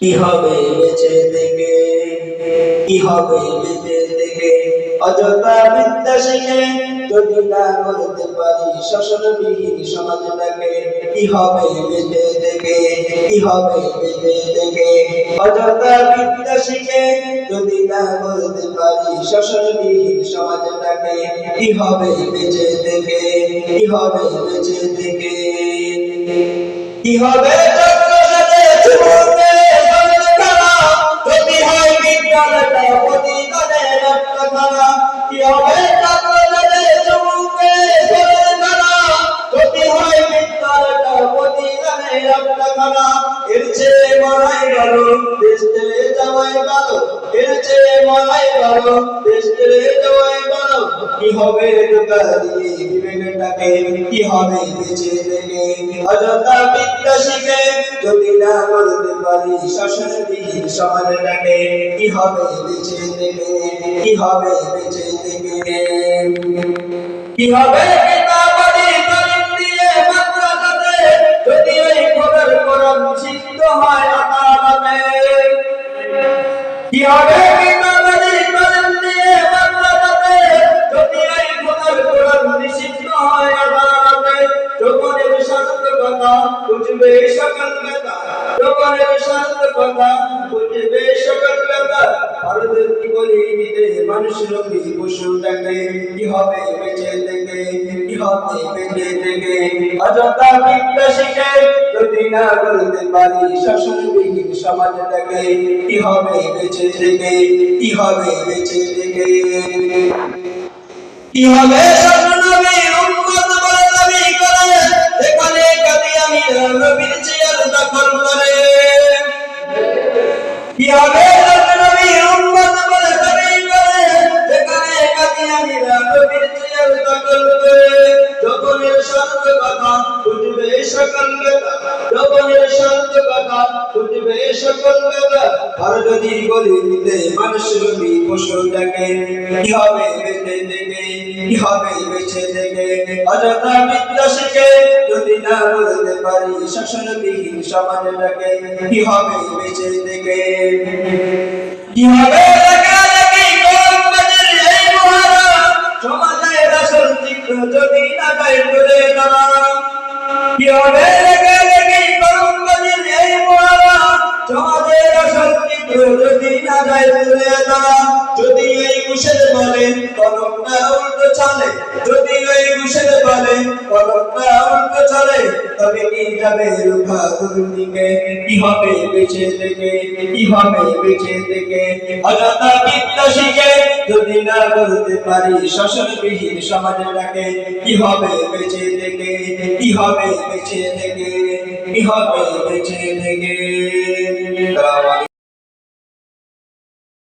কি হবে বেঁচে থেকে, কি হবে বেঁচে থেকে, অযথা বিদ্যা শিখে যদি না করতে পারি শাসনবিহীন সমাজটাকে। কি হবে বেঁচে থেকে, কি হবে বেঁচে থেকে, অযথা বিদ্যা শিখে যদি না করতে পারি শাসনবিহীন সমাজটাকে। কি হবে বেঁচে থেকে, কি হবে বেঁচে থেকে, কি হবে চক্র সাথে চুমুকে যদি হয় বিজ্ঞানটা প্রতিদানের রক্তধারা। কি হবে চক্র সাথে চুমুকে যদি হয় বিজ্ঞানটা প্রতিদানের রক্তধারা। এর চেয়ে মরাই ভালো দেশ ছেড়ে যাওয়াই ভালো, এর চেয়ে মরাই ভালো দেশ ছেড়ে যাওয়াই ভালো। কি হবে ঢোকা দিয়ে বিবেকটাকে, কি হবে বেঁচে থেকে, অযথা বিদ্যা শিখে যদি না করতে পারি শাসনবিহীন সমাজটাকে। কি হবে বেঁচে থেকে, কি হবে বেঁচে থেকে, কি হবে কিতাবাদি তালিম দিয়ে মাদ্রাসাতে যদি ওই খোদার কোরআন সিদ্ধ হয় আদালতে। কি হবে কিতাবাদি তালিম দিয়ে মাদ্রাসাতে যদি ওই খোদার কোরআন নিষিদ্ধ হয় আদালতে। যৌবনের শান্ত কথা বুঝবে সকল কথা, যৌবনের শান্ত কথা বুঝবে সকল কথা। ভারতের কি বলি দিতে মানুষ রবি পশুটাকে। কি হবে বেঁচে থেকে, কি হবে বেঁচে থেকে, অযথা বিদ্যা শিখে যদি না করতে পারি শাসনবিহীন সমাজটাকে। কি হবে বেঁচে থেকে, কি হবে বেঁচে থেকে, কি হবে শাসনবিহীন উম্মত বলে দাবি করে এখানে কাদিয়ানি নবীর চেয়ার দখল করে। কি হবে শাসনবিহীন উম্মত বলে দাবি করে এখানে কাদিয়ানি নবীর চেয়ার দখল করে। যৌবনের শান্ত কথা বুঝবে সকল কথা, যৌবনের শান্ত কথা বুঝবে সকল কথা। আর যদি বলি দিতে মানুষ রবি পশুটাকে। কি হবে বেঁচে থেকে, কি হবে বেঁচে থেকে, অযথা বিদ্যা শিখে যদি না করতে পারি শাসনবিহীন সমাজটাকে। কি হবে বেঁচে থেকে, কি হবে লেখালেখি কলমবাজির এই মহারা সমাজের আসল চিত্র যদি না যায় তুলে ধরা। কি হবে লেখালেখি কলমবাজির এই মহারা সমাজের আসল চিত্র যদি না যায় তুলে ধরা। যদি এই ঘুষের বলে কলমটা উল্টো চলে, যদি এই ঘুষের বলে কলমটা উল্টো চলে, তবে কি যাবে রুখা দুর্নীতিকে। কি হবে বেঁচে থেকে, কি হবে বেঁচে থেকে, অযথা বিদ্যা শিখে যদি না করতে পারি শাসনবিহীন সমাজটাকে। কি হবে বেঁচে থেকে, কি হবে বেঁচে থেকে, কি হবে বেঁচে থেকে।